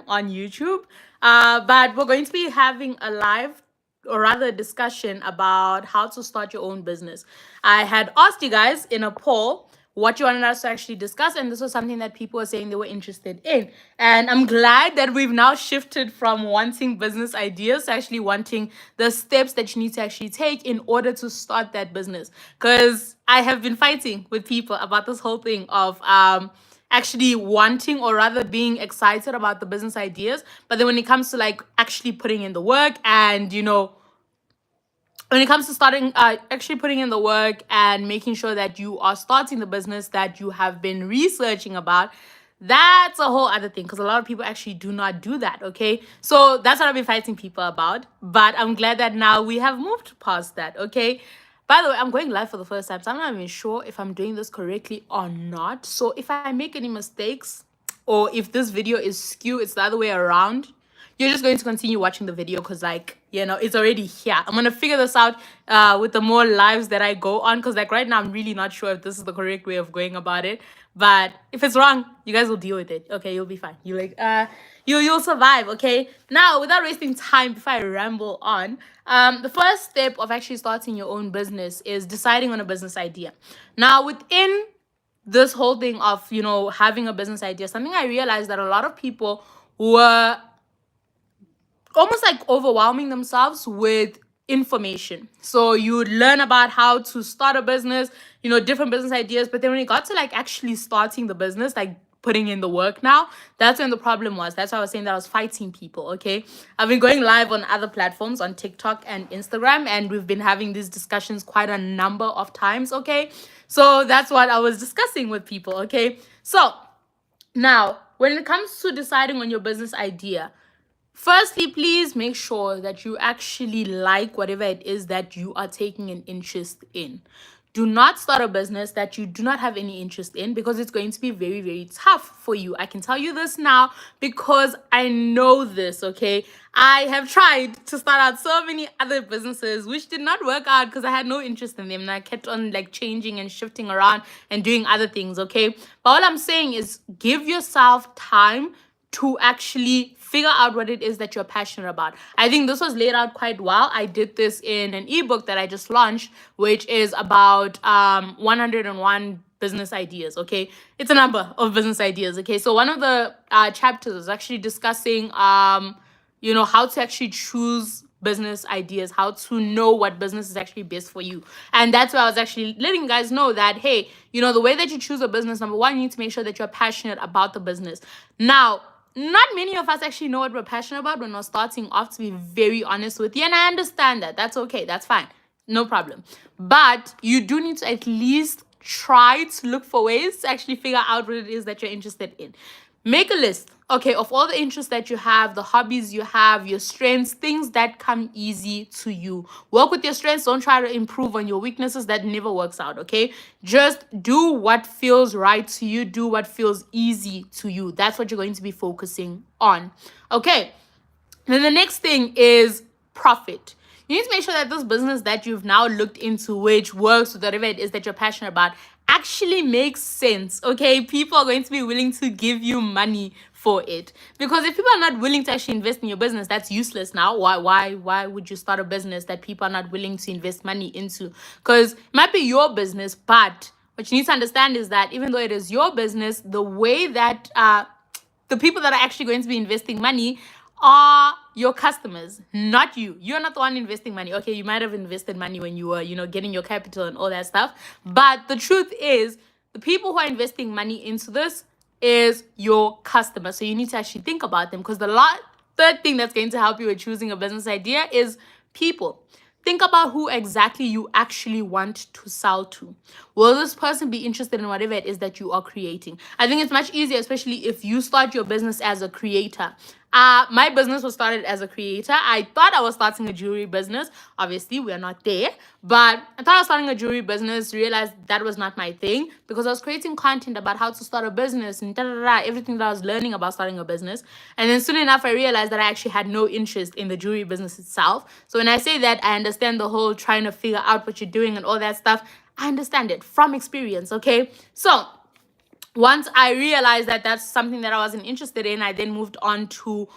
on YouTube. But we're going to be having a live or rather a discussion about how to start your own business. I had asked you guys in a poll what you wanted us to actually discuss, and this was something that people were saying they were interested in. And I'm glad that we've now shifted from wanting business ideas to actually wanting the steps that you need to actually take in order to start that business. Because I have been fighting with people about this whole thing of actually wanting or rather being excited about the business ideas, but then when it comes to like actually putting in the work and when it comes to starting actually putting in the work and making sure that you are starting the business that you have been researching about, that's a whole other thing, because a lot of people actually do not do that. Okay, so that's what I've been fighting people about, but I'm glad that now we have moved past that. Okay, by the way, I'm going live for the first time, so I'm not even sure if I'm doing this correctly or not. So if I make any mistakes or if this video is skew, it's the other way around, you're just going to continue watching the video, because like it's already here. I'm gonna figure this out with the more lives that I go on, because like right now I'm really not sure if this is the correct way of going about it. But if it's wrong, you guys will deal with it. Okay, you'll be fine. You'll survive. Okay, now without wasting time, before I ramble on, the first step of actually starting your own business is deciding on a business idea. Now within this whole thing of having a business idea, something I realized that a lot of people were almost like overwhelming themselves with information. So you would learn about how to start a business, different business ideas, but then when it got to like actually starting the business, like putting in the work now, that's when the problem was. That's why I was saying that I was fighting people. Okay, I've been going live on other platforms, on TikTok and Instagram, and we've been having these discussions quite a number of times. Okay, so that's what I was discussing with people. Okay, so now when it comes to deciding on your business idea, firstly, please make sure that you actually like whatever it is that you are taking an interest in. Do not start a business that you do not have any interest in, because it's going to be very, very tough for you. I can tell you this now because I know this, okay? I have tried to start out so many other businesses which did not work out because I had no interest in them, and I kept on like changing and shifting around and doing other things, okay? But all I'm saying is give yourself time to actually figure out what it is that you're passionate about. I think this was laid out quite well. I did this in an ebook that I just launched, which is about 101 business ideas. Okay, it's a number of business ideas. Okay, so one of the chapters is actually discussing how to actually choose business ideas, how to know what business is actually best for you. And that's why I was actually letting you guys know that, hey, the way that you choose a business, number one, you need to make sure that you're passionate about the business. Now, not many of us actually know what we're passionate about when we're starting off, to be very honest with you. And I understand that. That's okay. That's fine. No problem. But you do need to at least try to look for ways to actually figure out what it is that you're interested in. Make a list, okay, of all the interests that you have, the hobbies you have, your strengths, things that come easy to you. Work with your strengths. Don't try to improve on your weaknesses. That never works out, okay? Just do what feels right to you. Do what feels easy to you. That's what you're going to be focusing on, okay? Then the next thing is profit. You need to make sure that this business that you've now looked into, which works with whatever it is that you're passionate about, actually makes sense. Okay, people are going to be willing to give you money for it, because if people are not willing to actually invest in your business, that's useless. Now why would you start a business that people are not willing to invest money into? Because it might be your business, but what you need to understand is that even though it is your business, the way that the people that are actually going to be investing money are your customers, not you. You're not the one investing money. Okay, you might have invested money when you were, getting your capital and all that stuff. But the truth is, the people who are investing money into this is your customer. So you need to actually think about them, because the third thing that's going to help you with choosing a business idea is people. Think about who exactly you actually want to sell to. Will this person be interested in whatever it is that you are creating? I think it's much easier, especially if you start your business as a creator. My business was started as a creator. I thought I was starting a jewelry business. Obviously, we are not there. But I thought I was starting a jewelry business, realized that was not my thing, because I was creating content about how to start a business and everything that I was learning about starting a business. And then soon enough, I realized that I actually had no interest in the jewelry business itself. So when I say that, I understand the whole trying to figure out what you're doing and all that stuff. I understand it from experience, okay? So once I realized that that's something that I wasn't interested in, I then moved on to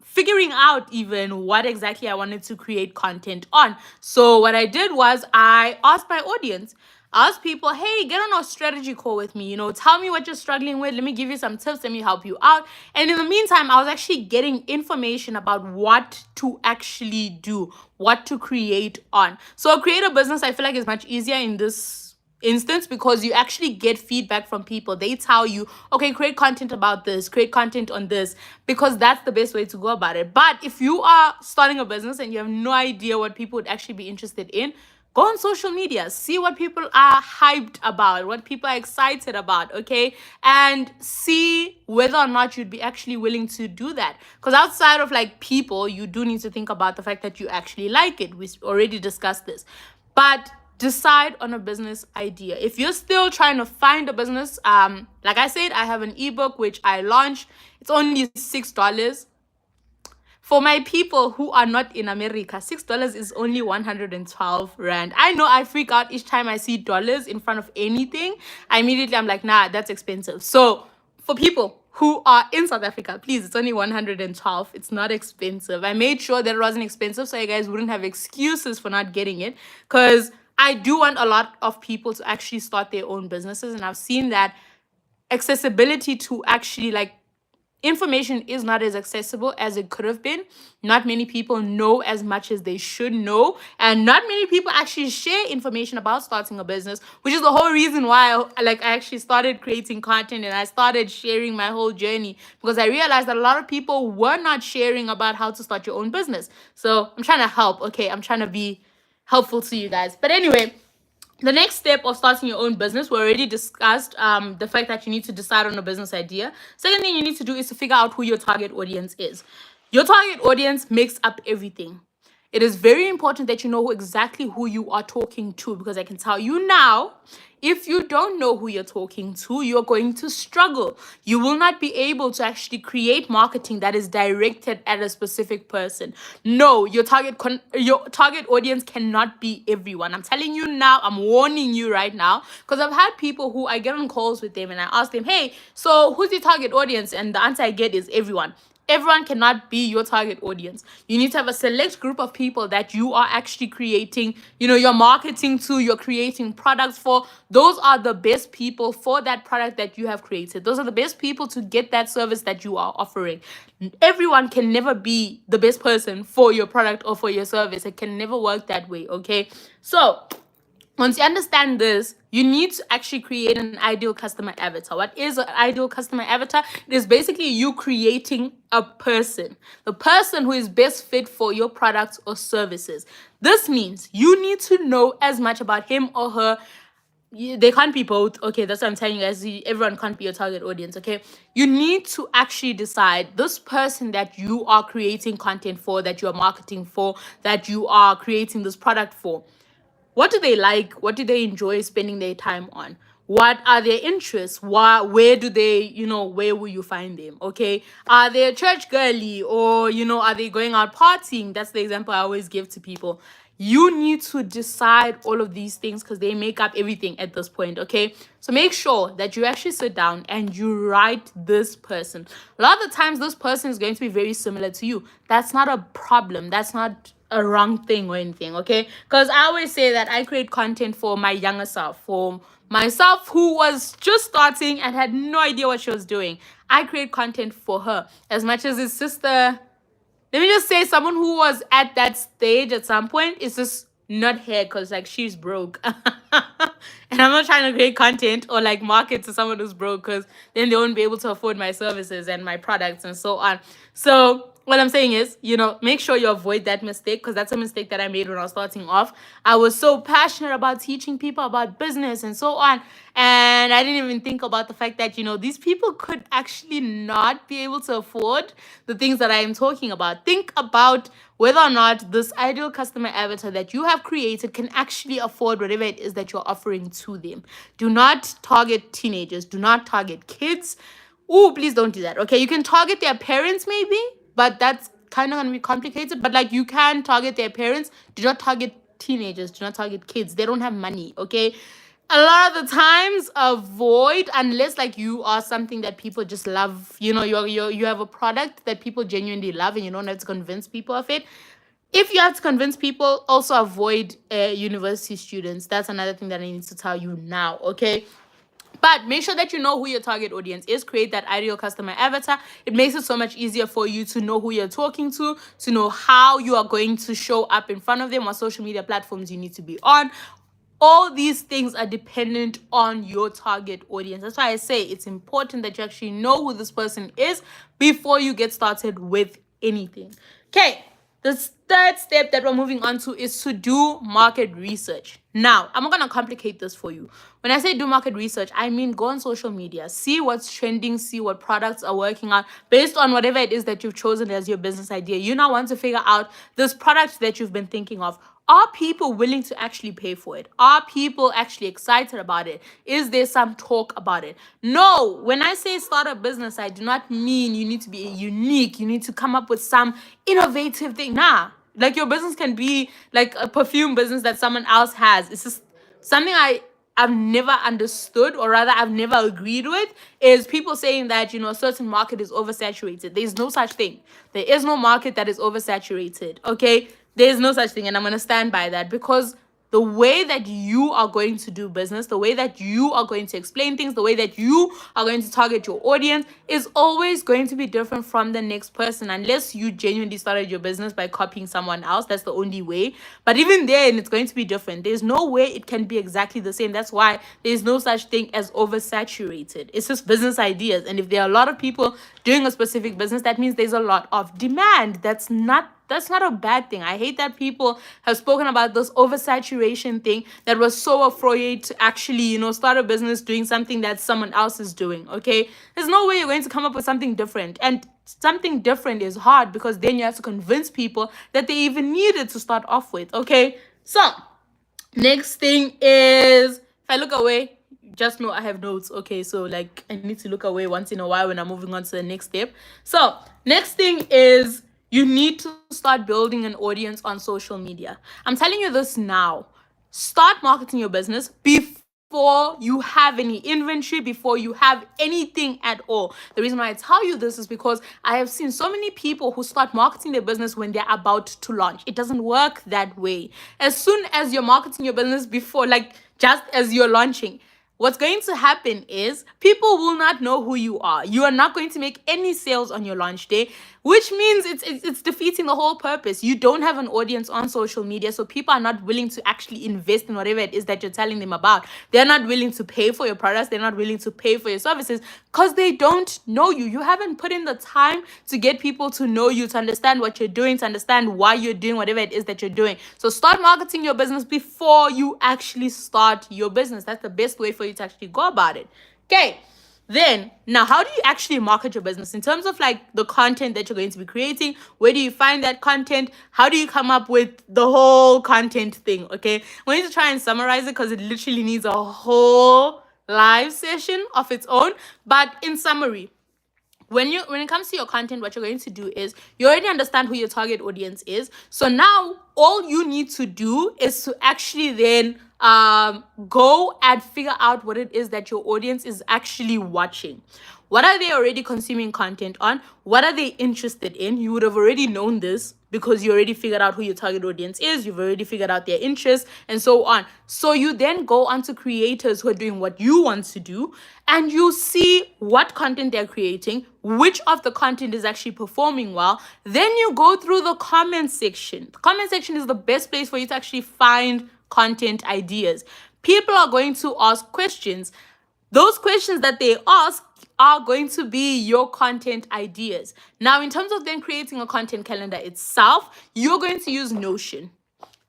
figuring out even what exactly I wanted to create content on. So what I did was I asked my audience, asked people, hey, get on a strategy call with me. Tell me what you're struggling with. Let me give you some tips. Let me help you out. And in the meantime, I was actually getting information about what to actually do, what to create on. So create a business, I feel like, is much easier in this instance because you actually get feedback from people. They tell you, okay, create content about this, create content on this, because that's the best way to go about it. But if you are starting a business and you have no idea what people would actually be interested in, go on social media, see what people are hyped about, what people are excited about, okay? And see whether or not you'd be actually willing to do that. Because outside of like people, you do need to think about the fact that you actually like it. We already discussed this. But decide on a business idea. If you're still trying to find a business, like I said, I have an ebook which I launched. It's only $6. For my people who are not in America, $6 is only 112 Rand. I know I freak out each time I see dollars in front of anything. I'm like, nah, that's expensive. So for people who are in South Africa, please, it's only 112. It's not expensive. I made sure that it wasn't expensive so you guys wouldn't have excuses for not getting it. Because I do want a lot of people to actually start their own businesses. And I've seen that accessibility to actually like information is not as accessible as it could have been. Not many people know as much as they should know, and not many people actually share information about starting a business, which is the whole reason why I actually started creating content and I started sharing my whole journey, because I realized that a lot of people were not sharing about how to start your own business. So I'm trying to help. Okay, I'm trying to be helpful to you guys. But anyway, the next step of starting your own business, we already discussed the fact that you need to decide on a business idea. Second thing you need to do is to figure out who your target audience is. Your target audience makes up everything. It is very important that you know exactly who you are talking to, because I can tell you now, if you don't know who you're talking to, you're going to struggle. You will not be able to actually create marketing that is directed at a specific person. No, your target audience cannot be everyone. I'm telling you now, I'm warning you right now, because I've had people who I get on calls with them and I ask them, hey, so who's your target audience? And the answer I get is everyone. Everyone cannot be your target audience. You need to have a select group of people that you are actually creating, your marketing to, you're creating products for. Those are the best people for that product that you have created. Those are the best people to get that service that you are offering. Everyone can never be the best person for your product or for your service. It can never work that way, okay? So once you understand this, you need to actually create an ideal customer avatar. What is an ideal customer avatar? It is basically you creating a person, the person who is best fit for your products or services. This means you need to know as much about him or her. They can't be both. Okay, that's what I'm telling you guys. Everyone can't be your target audience. Okay, you need to actually decide this person that you are creating content for, that you are marketing for, that you are creating this product for. What do they like? What do they enjoy spending their time on? What are their interests? Where do they, where will you find them? Okay. Are they a church girly, or, are they going out partying? That's the example I always give to people. You need to decide all of these things because they make up everything at this point, okay? So make sure that you actually sit down and you write this person. A lot of the times, this person is going to be very similar to you. That's not a problem. That's not a wrong thing or anything, okay? Because I always say that I create content for my younger self, for myself who was just starting and had no idea what she was doing. I create content for her as much as his sister. Let me just say, someone who was at that stage at some point is just not here because like she's broke. And I'm not trying to create content or like market to someone who's broke, because then they won't be able to afford my services and my products and so on. So what I'm saying is, make sure you avoid that mistake, because that's a mistake that I made when I was starting off. I was so passionate about teaching people about business and so on. And I didn't even think about the fact that, these people could actually not be able to afford the things that I am talking about. Think about whether or not this ideal customer avatar that you have created can actually afford whatever it is that you're offering to them. Do not target teenagers. Do not target kids. Oh, please don't do that. Okay, you can target their parents maybe, but that's kind of going to be complicated. But like, you can target their parents. Do not target teenagers. Do not target kids. They don't have money, okay? a lot of the times avoid, unless like you are something that people just love, you have a product that people genuinely love and you don't have to convince people of it. If you have to convince people, also avoid university students. That's another thing that I need to tell you now, okay? But make sure that you know who your target audience is. Create that ideal customer avatar. It makes it so much easier for you to know who you're talking to know how you are going to show up in front of them, what social media platforms you need to be on. All these things are dependent on your target audience. That's why I say it's important that you actually know who this person is before you get started with anything. Okay, the third step that we're moving on to is to do market research. Now, I'm not going to complicate this for you. When I say do market research, I mean go on social media, see what's trending, see what products are working out based on whatever it is that you've chosen as your business idea. You now want to figure out this product that you've been thinking of. Are people willing to actually pay for it? Are people actually excited about it? Is there some talk about it? No, when I say start a business, I do not mean you need to be unique. You need to come up with some innovative thing. Nah, like your business can be like a perfume business that someone else has. It's just something I've never understood, or rather I've never agreed with, is people saying that, a certain market is oversaturated. There's no such thing. There is no market that is oversaturated, okay? There's no such thing, and I'm going to stand by that, because the way that you are going to do business, the way that you are going to explain things, the way that you are going to target your audience is always going to be different from the next person, unless you genuinely started your business by copying someone else. That's the only way. But even then, it's going to be different. There's no way it can be exactly the same. That's why there's no such thing as oversaturated. It's just business ideas. And if there are a lot of people doing a specific business, that means there's a lot of demand. That's not a bad thing. I hate that people have spoken about this oversaturation thing, that was so afraid to actually, start a business doing something that someone else is doing, okay? There's no way you're going to come up with something different. And something different is hard, because then you have to convince people that they even needed to start off with, okay? So, next thing is, if I look away, just know I have notes, okay? So, like, I need to look away once in a while when I'm moving on to the next step. So, next thing is, you need to start building an audience on social media. I'm telling you this now. Start marketing your business before you have any inventory, before you have anything at all. The reason why I tell you this is because I have seen so many people who start marketing their business when they're about to launch. It doesn't work that way. As soon as you're marketing your business before, like just as you're launching, what's going to happen is people will not know who you are. You are not going to make any sales on your launch day, which means it's defeating the whole purpose. You don't have an audience on social media, so people are not willing to actually invest in whatever it is that you're telling them about. They're not willing to pay for your products. They're not willing to pay for your services because they don't know you. You haven't put in the time to get people to know you, to understand what you're doing, to understand why you're doing whatever it is that you're doing. So start marketing your business before you actually start your business. That's the best way for you to actually go about it. Okay. Then, now, how do you actually market your business in terms of like the content that you're going to be creating? Where do you find that content? How do you come up with the whole content thing? Okay, I'm going to try and summarize it because it literally needs a whole live session of its own. But in summary, when it comes to your content, what you're going to do is you already understand who your target audience is. So now all you need to do is to actually then go and figure out what it is that your audience is actually watching. What are they already consuming content on? What are they interested in? You would have already known this because you already figured out who your target audience is. You've already figured out their interests and so on. So you then go on to creators who are doing what you want to do, and you see what content they're creating, which of the content is actually performing well. Then you go through the comment section. The comment section is the best place for you to actually find content ideas. People are going to ask questions. Those questions that they ask are going to be your content ideas. Now, in terms of then creating a content calendar itself, you're going to use Notion.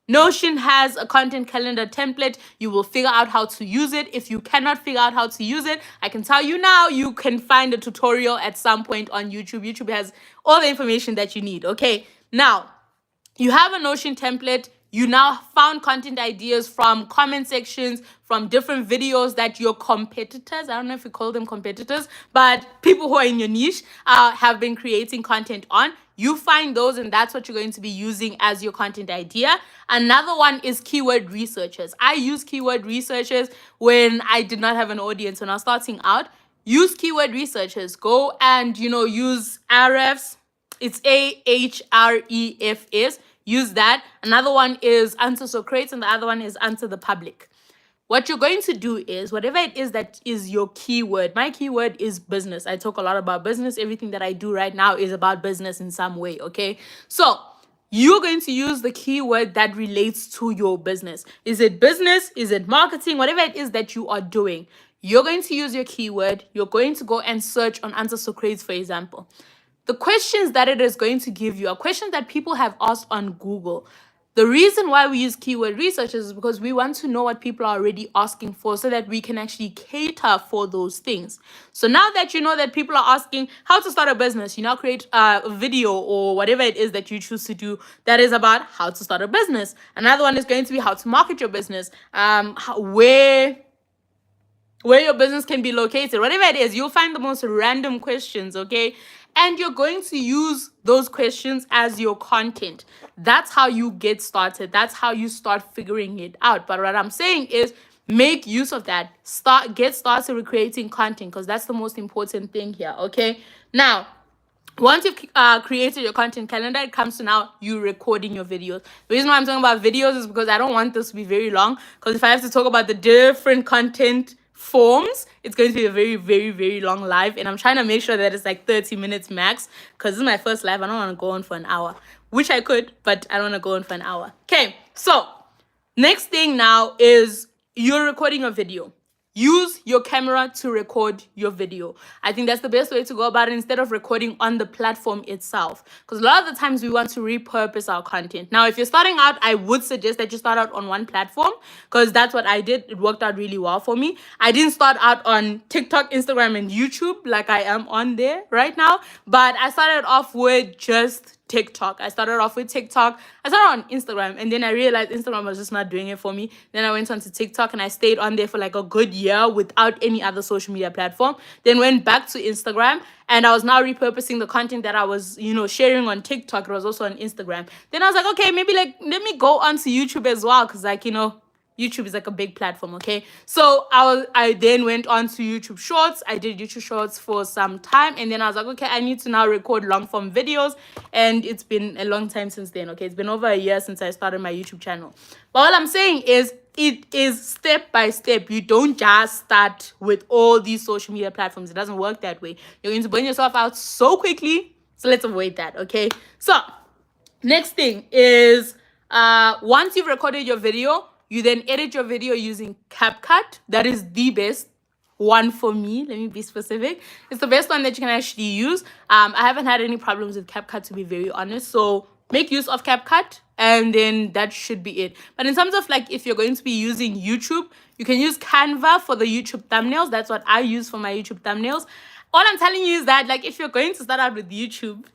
Notion has a content calendar template. You will figure out how to use it. If you cannot figure out how to use it, I can tell you now, you can find a tutorial at some point on YouTube. YouTube has all the information that you need, okay? Now, you have a Notion template. You now found content ideas from comment sections, from different videos that your competitors, I don't know if you call them competitors, but people who are in your niche have been creating content on. You find those, and that's what you're going to be using as your content idea. Another one is keyword researchers. I use keyword researchers when I did not have an audience, when I was starting out. Use keyword researchers. Go and, use Ahrefs. It's Ahrefs. Use that. Another one is Answer Socrates, and the other one is Answer the Public. What you're going to do is, whatever it is that is your keyword, my keyword is business. I talk a lot about business. Everything that I do right now is about business in some way, okay? So you're going to use the keyword that relates to your business. Is it business? Is it marketing? Whatever it is that you are doing, you're going to use your keyword. You're going to go and search on Answer Socrates, for example. The questions that it is going to give you are questions that people have asked on Google. The reason why we use keyword researchers is because we want to know what people are already asking for so that we can actually cater for those things. So now that you know that people are asking how to start a business, you now create a video or whatever it is that you choose to do that is about how to start a business. Another one is going to be how to market your business, where your business can be located, whatever it is. You'll find the most random questions, okay? And you're going to use those questions as your content. That's how you get started. That's how you start figuring it out. But what I'm saying is make use of that. Get started with creating content, because that's the most important thing here, okay? Now, once you've created your content calendar, it comes to now you recording your videos. The reason why I'm talking about videos is because I don't want this to be very long, because if I have to talk about the different content forms, it's going to be a very, very, very long live, and I'm trying to make sure that it's like 30 minutes max, because this is my first live. I don't want to go on for an hour, which I could, but I don't want to go on for an hour. Okay, so next thing now is you're recording a video. Use your camera to record your video. I think that's the best way to go about it, instead of recording on the platform itself. Because a lot of the times we want to repurpose our content. Now, if you're starting out, I would suggest that you start out on one platform, because that's what I did. It worked out really well for me. I didn't start out on TikTok, Instagram, and YouTube like I am on there right now. But I started off with just TikTok. I started off with TikTok. I started on Instagram, and then I realized Instagram was just not doing it for me. Then I went on to TikTok, and I stayed on there for like a good year without any other social media platform. Then went back to Instagram, and I was now repurposing the content that I was, sharing on TikTok. It was also on Instagram. Then I was like, okay, maybe like let me go onto YouTube as well, because like, YouTube is like a big platform, okay? So I then went on to YouTube Shorts. I did YouTube Shorts for some time, and then I was like, okay, I need to now record long form videos, and it's been a long time since then, okay? It's been over a year since I started my YouTube channel. But all I'm saying is it is step by step. You don't just start with all these social media platforms. It doesn't work that way. You're going to burn yourself out so quickly, so let's avoid that, okay? So next thing is once you've recorded your video, you then edit your video using CapCut. That is the best one for me. Let me be specific. It's the best one that you can actually use. I haven't had any problems with CapCut, to be very honest. So make use of CapCut, and then that should be it. But in terms of like, if you're going to be using YouTube, you can use Canva for the YouTube thumbnails. That's what I use for my YouTube thumbnails. All I'm telling you is that, like, if you're going to start out with YouTube,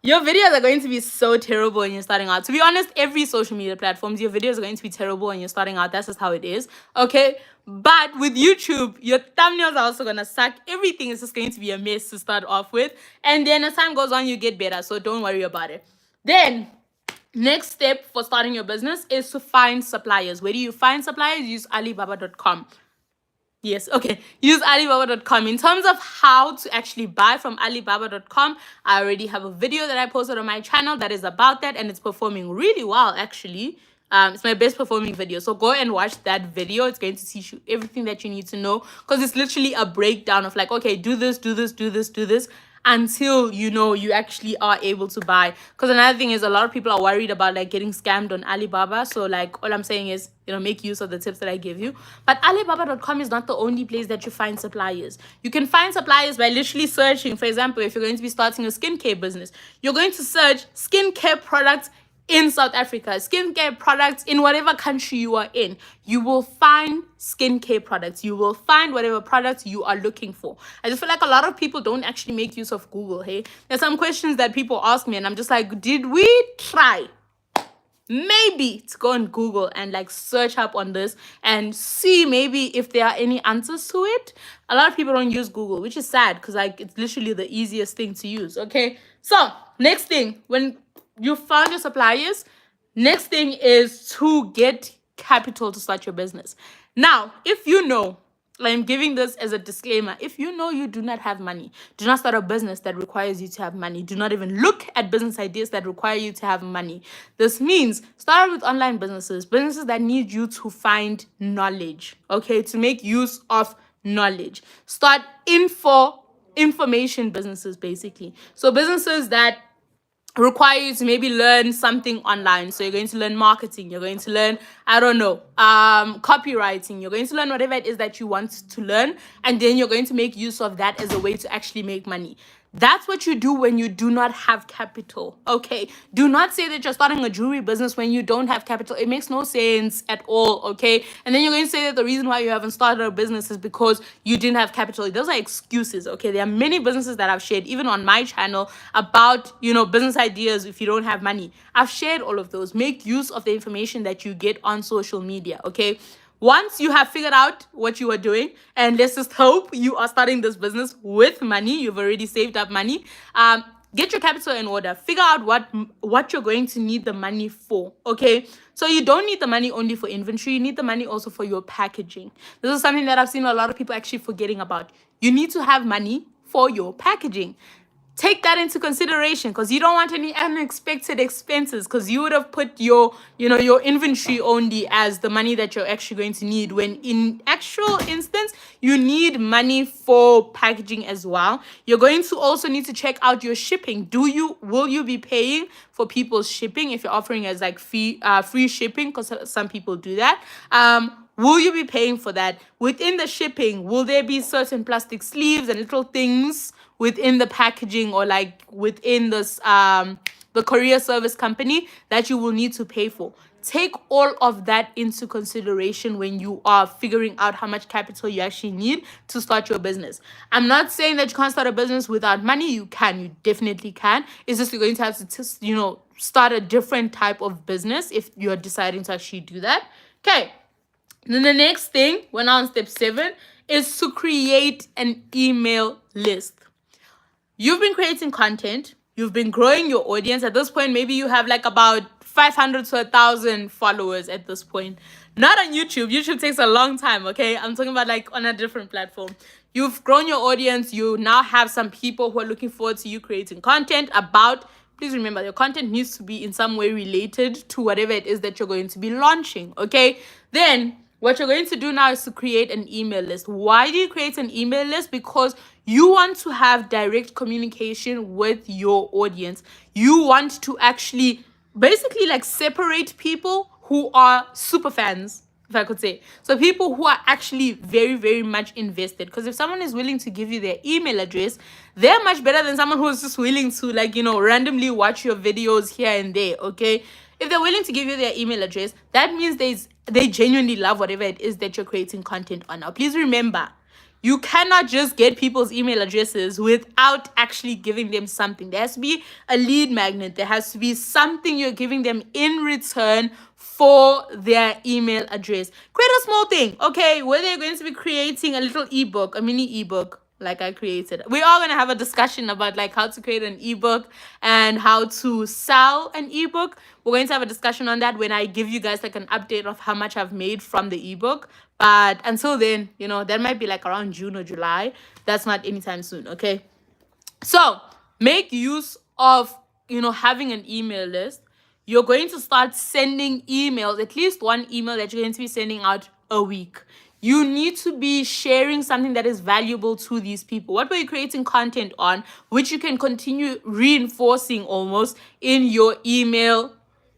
your videos are going to be so terrible when you're starting out. To be honest, every social media platforms, your videos are going to be terrible when you're starting out. That's just how it is, okay? But with YouTube, your thumbnails are also going to suck. Everything is just going to be a mess to start off with. And then as time goes on, you get better. So don't worry about it. Then, next step for starting your business is to find suppliers. Where do you find suppliers? Use Alibaba.com. Yes, okay. Use Alibaba.com. In terms of how to actually buy from Alibaba.com, I already have a video that I posted on my channel that is about that, and it's performing really well, actually. It's my best performing video. So go and watch that video. It's going to teach you everything that you need to know, because it's literally a breakdown of like, okay, do this, do this, do this, do this, until you actually are able to buy. Because another thing is, a lot of people are worried about like getting scammed on Alibaba. So like, all I'm saying is, make use of the tips that I give you. But Alibaba.com is not the only place that you find suppliers. You can find suppliers by literally searching. For example, if you're going to be starting a skincare business, you're going to search skincare products in South Africa, skincare products in whatever country you are in. You will find skincare products. You will find whatever products you are looking for. I just feel like a lot of people don't actually make use of Google, hey? There's some questions that people ask me, and I'm just like, did we try? maybe to go on Google and like search up on this and see maybe if there are any answers to it. A lot of people don't use Google, which is sad because like it's literally the easiest thing to use. Okay. So next thing, when you found your suppliers, next thing is to get capital to start your business. Now, if you know, I'm giving this as a disclaimer. If you know you do not have money, do not start a business that requires you to have money. Do not even look at business ideas that require you to have money. This means start with online businesses, businesses that need you to find knowledge, okay, to make use of knowledge. Start information businesses, basically. So businesses that require you to maybe learn something online. So you're going to learn marketing, you're going to learn, I don't know, copywriting, you're going to learn whatever it is that you want to learn, and then you're going to make use of that as a way to actually make money. That's what you do when you do not have capital. Okay. Do not say that you're starting a jewelry business when you don't have capital. It makes no sense at all. Okay. And then you're going to say that the reason why you haven't started a business is because you didn't have capital. Those are excuses. Okay. There are many businesses that I've shared, even on my channel, about, business ideas if you don't have money. I've shared all of those. Make use of the information that you get on social media. Okay. Once you have figured out what you are doing, and let's just hope you are starting this business with money, you've already saved up money, get your capital in order. Figure out what you're going to need the money for, okay? So you don't need the money only for inventory. You need the money also for your packaging. This is something that I've seen a lot of people actually forgetting about. You need to have money for your packaging. Take that into consideration, because you don't want any unexpected expenses, because you would have put your inventory only as the money that you're actually going to need, when in actual instance you need money for packaging as well. You're going to also need to check out your shipping. Will you be paying for people's shipping if you're offering as like free shipping, because some people do that? Will you be paying for that? Within the shipping, will there be certain plastic sleeves and little things within the packaging, or like within this the courier service company, that you will need to pay for? Take all of that into consideration when you are figuring out how much capital you actually need to start your business. I'm not saying that you can't start a business without money. You can. You definitely can. It's just you're going to have to start a different type of business if you're deciding to actually do that. Okay. Then the next thing, when on step 7, is to create an email list. You've been creating content. You've been growing your audience. At this point, maybe you have like about 500 to 1,000 followers at this point. Not on YouTube. YouTube takes a long time, okay? I'm talking about like on a different platform. You've grown your audience. You now have some people who are looking forward to you creating content about. Please remember, your content needs to be in some way related to whatever it is that you're going to be launching, okay? Then what you're going to do now is to create an email list. Why do you create an email list? Because you want to have direct communication with your audience. You want to actually basically like separate people who are super fans, if I could say. So people who are actually very, very much invested. Because if someone is willing to give you their email address, they're much better than someone who is just willing to randomly watch your videos here and there, okay? If they're willing to give you their email address, that means they genuinely love whatever it is that you're creating content on. Now, please remember, you cannot just get people's email addresses without actually giving them something. There has to be a lead magnet. There has to be something you're giving them in return for their email address. Create a small thing, okay? Whether you're going to be creating a little ebook, a mini ebook, like I created. We are going to have a discussion about like how to create an ebook and how to sell an ebook. We're going to have a discussion on that when I give you guys like an update of how much I've made from the ebook. But until then, that might be like around June or July. That's not anytime soon, okay? So make use of, having an email list. You're going to start sending emails, at least one email that you're going to be sending out a week. You need to be sharing something that is valuable to these people. What were you creating content on, which you can continue reinforcing almost in your email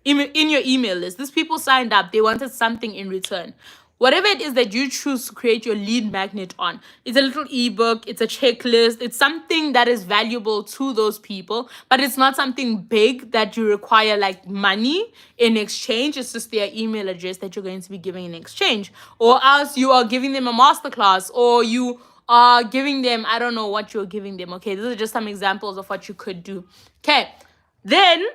list? These people signed up. They wanted something in return. Whatever it is that you choose to create your lead magnet on, it's a little ebook, it's a checklist, it's something that is valuable to those people, but it's not something big that you require like money in exchange. It's just their email address that you're going to be giving in exchange. Or else you are giving them a masterclass, or you are giving them, I don't know what you're giving them, okay? These are just some examples of what you could do. Okay. Then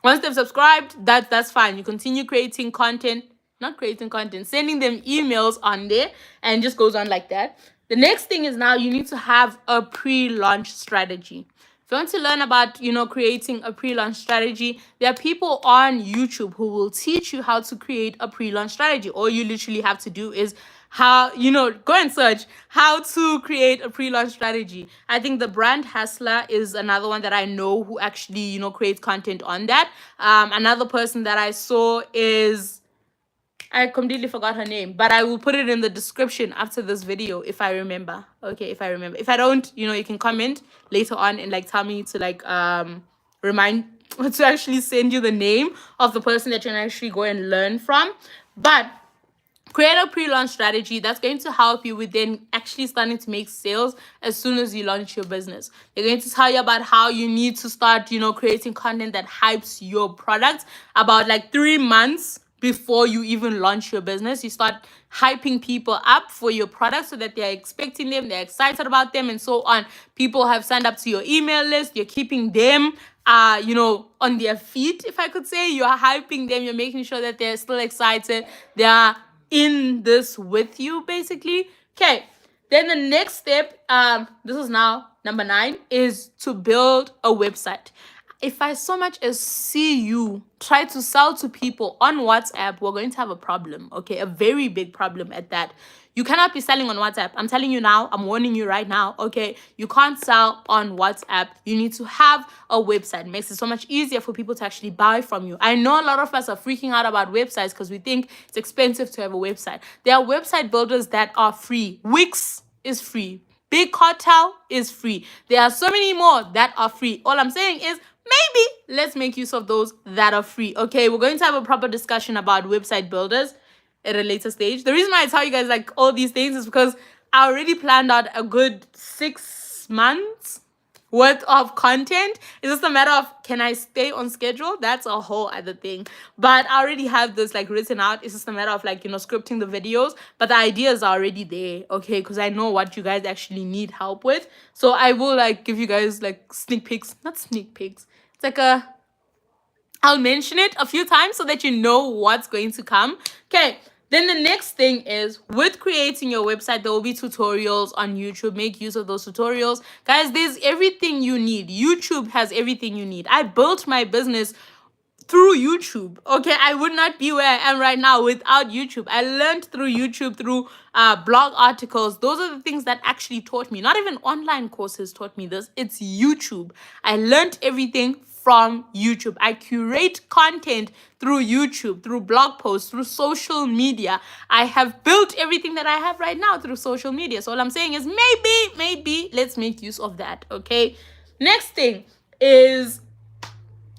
once they've subscribed, that's fine. You continue creating content, not creating content, sending them emails on there, and just goes on like that. The next thing is now you need to have a pre-launch strategy. If you want to learn about, creating a pre-launch strategy, there are people on YouTube who will teach you how to create a pre-launch strategy. All you literally have to do is go and search how to create a pre-launch strategy. I think the Brand Hustler is another one that I know who actually, creates content on that. Another person that I saw is, I completely forgot her name, but I will put it in the description after this video if I remember. Okay, if I remember. If I don't, you can comment later on and tell me to remind to actually send you the name of the person that you can actually go and learn from. But create a pre-launch strategy that's going to help you with then actually starting to make sales as soon as you launch your business. They're going to tell you about how you need to start, creating content that hypes your product about 3 months before you even launch your business. You start hyping people up for your product so that they're expecting them, they're excited about them, and so on. People have signed up to your email list. You're keeping them on their feet, if I could say. You're hyping them. You're making sure that they're still excited. They are in this with you, basically. Okay, then the next step, this is now number 9, is to build a website. If I so much as see you try to sell to people on WhatsApp, we're going to have a problem, okay? A very big problem at that. You cannot be selling on WhatsApp. I'm telling you now, I'm warning you right now, okay? You can't sell on WhatsApp. You need to have a website. It makes it so much easier for people to actually buy from you. I know a lot of us are freaking out about websites because we think it's expensive to have a website. There are website builders that are free. Wix is free. Big Hotel is free. There are so many more that are free. All I'm saying is, maybe let's make use of those that are free. Okay, we're going to have a proper discussion about website builders at a later stage. The reason why I tell you guys all these things is because I already planned out a good 6 months worth of content. It's just a matter of, can I stay on schedule? That's a whole other thing. But I already have this written out. It's just a matter of scripting the videos. But the ideas are already there, okay? Because I know what you guys actually need help with. So I will give you guys sneak peeks. Not sneak peeks. It's I'll mention it a few times so that you know what's going to come. Okay. Then the next thing is, with creating your website, there will be tutorials on YouTube. Make use of those tutorials. Guys, there's everything you need. YouTube has everything you need. I built my business through YouTube. Okay, I would not be where I am right now without YouTube. I learned through YouTube, through blog articles. Those are the things that actually taught me. Not even online courses taught me this. It's YouTube. I learned everything from YouTube. I curate content through YouTube, through blog posts, through social media. I have built everything that I have right now through social media. So all I'm saying is maybe let's make use of that. Okay. Next thing is,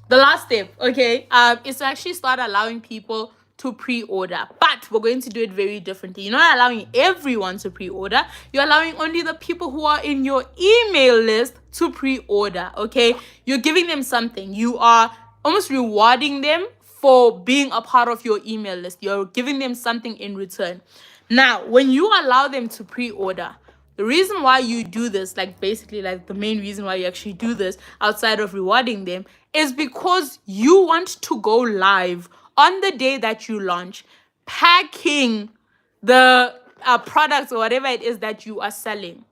the last step, okay, is to actually start allowing people to pre-order. But we're going to do it very differently. You're not allowing everyone to pre-order. You're allowing only the people who are in your email list to pre-order, okay? You're giving them something. You are almost rewarding them for being a part of your email list. You're giving them something in return. Now, when you allow them to pre-order, the reason why you do this, basically the main reason why you actually do this outside of rewarding them, is because you want to go live on the day that you launch, packing the products or whatever it is that you are selling.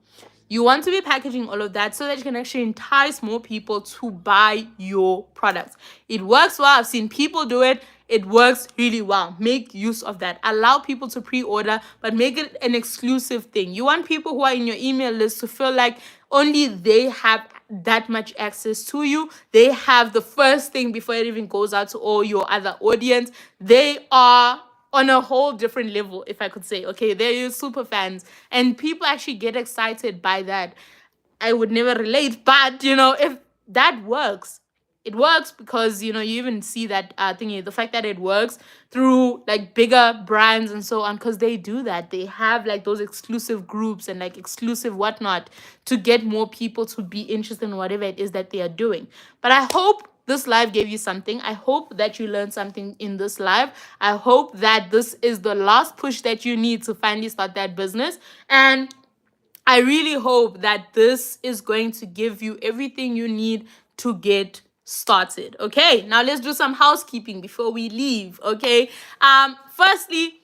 You want to be packaging all of that so that you can actually entice more people to buy your products. It works well. I've seen people do it. It works really well. Make use of that. Allow people to pre-order, but make it an exclusive thing. You want people who are in your email list to feel like only they have that much access to you. They have the first thing before it even goes out to all your other audience. They are on a whole different level, if I could say. Okay, they're your super fans, and people actually get excited by that. I would never relate, but if that works, it works because you even see that thingy, the fact that it works through bigger brands and so on, because they do that. They have those exclusive groups and exclusive whatnot to get more people to be interested in whatever it is that they are doing. But I hope this live gave you something. I hope that you learned something in this live. I hope that this is the last push that you need to finally start that business. And I really hope that this is going to give you everything you need to get started. Okay, now let's do some housekeeping before we leave. Okay, firstly,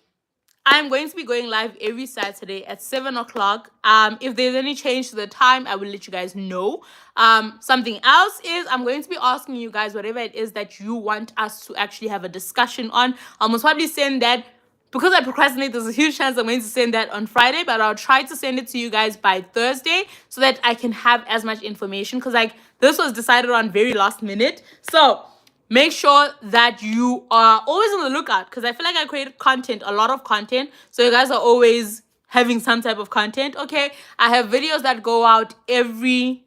I'm going to be going live every Saturday at 7 o'clock. If there's any change to the time, I will let you guys know. Something else is I'm going to be asking you guys whatever it is that you want us to actually have a discussion on. I'll most probably send that. Because I procrastinate, there's a huge chance I'm going to send that on Friday, but I'll try to send it to you guys by Thursday so that I can have as much information, because like this was decided on very last minute. So make sure that you are always on the lookout, because I feel like I create content, a lot of content, so you guys are always having some type of content. Okay, I have videos that go out every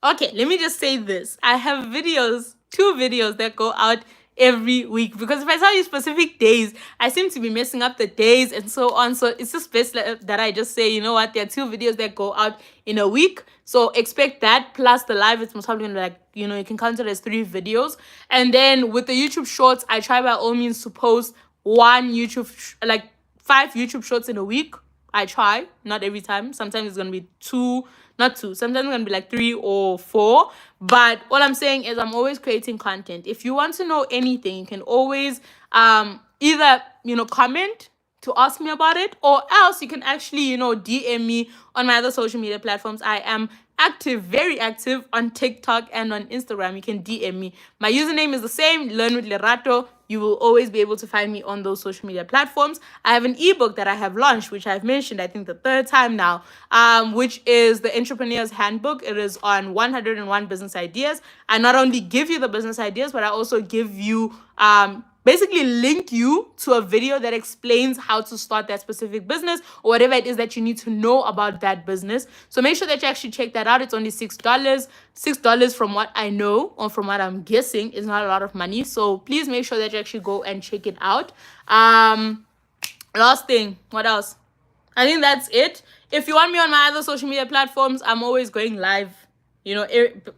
okay, let me just say this. I have videos, 2 videos that go out every week, because if I tell you specific days, I seem to be messing up the days and so on. So it's just best that I just say, you know what, there are 2 videos that go out in a week. So expect that, plus the live, it's most probably gonna be like, you know, you can count it as 3 videos. And then with the YouTube shorts, I try by all means to post 5 YouTube shorts in a week. I try, not every time. Sometimes it's gonna be 2, not 2. Sometimes it's gonna be like 3 or 4. But what I'm saying is I'm always creating content. If you want to know anything, you can always either, you know, comment to ask me about it, or else you can actually, you know, DM me on my other social media platforms. I am active, very active on TikTok and on Instagram. You can DM me. My username is the same, Learn with Lerato. You will always be able to find me on those social media platforms. I have an ebook that I have launched, which I've mentioned, I think the 3rd time now, which is the Entrepreneur's Handbook. It is on 101 business ideas. I not only give you the business ideas, but I also give you basically link you to a video that explains how to start that specific business, or whatever it is that you need to know about that business. So make sure that you actually check that out. It's only $6. $6 from what I know, or from what I'm guessing, is not a lot of money. So please make sure that you actually go and check it out. Last thing, what else? I think that's it. If you want me on my other social media platforms, I'm always going live, you know,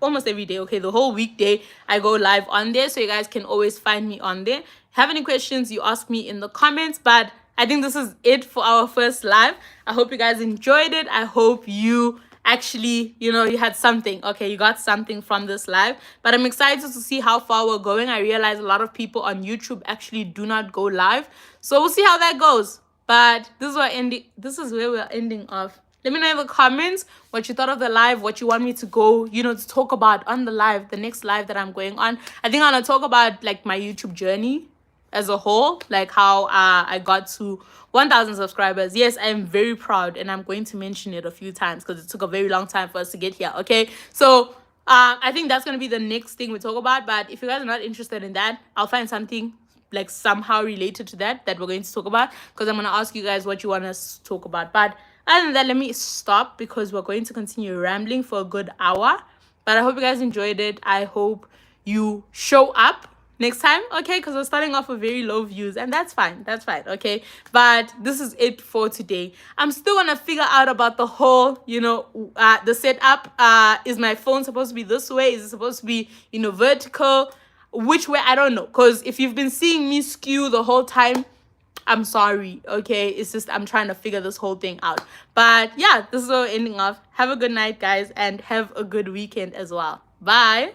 almost every day. Okay, the whole weekday I go live on there, so you guys can always find me on there. Have any questions, you ask me in the comments. But I think this is it for our first live. I hope you guys enjoyed it. I hope you actually, you know, you had something. Okay, you got something from this live. But I'm excited to see how far we're going. I realize a lot of people on YouTube actually do not go live, so we'll see how that goes. But this is where we're ending off. Let me know in the comments what you thought of the live, what you want me to go, you know, to talk about on the live, the next live that I'm going on. I think I'm gonna talk about like my YouTube journey as a whole, like how I got to 1,000 subscribers. Yes, I am very proud, and I'm going to mention it a few times because it took a very long time for us to get here. Okay, so I think that's gonna be the next thing we talk about. But if you guys are not interested in that, I'll find something like somehow related to that we're going to talk about, because I'm going to ask you guys what you want us to talk about. But other than that, let me stop, because we're going to continue rambling for a good hour. But I hope you guys enjoyed it. I hope you show up next time, okay, because we're starting off with very low views, and that's fine, okay. But this is it for today. I'm still gonna figure out about the whole, you know, the setup. Is my phone supposed to be this way? Is it supposed to be, you know, vertical? Which way? I don't know, because if you've been seeing me skew the whole time, I'm sorry, okay. It's just I'm trying to figure this whole thing out. But yeah, this is what we're ending off. Have a good night, guys, and have a good weekend as well. Bye.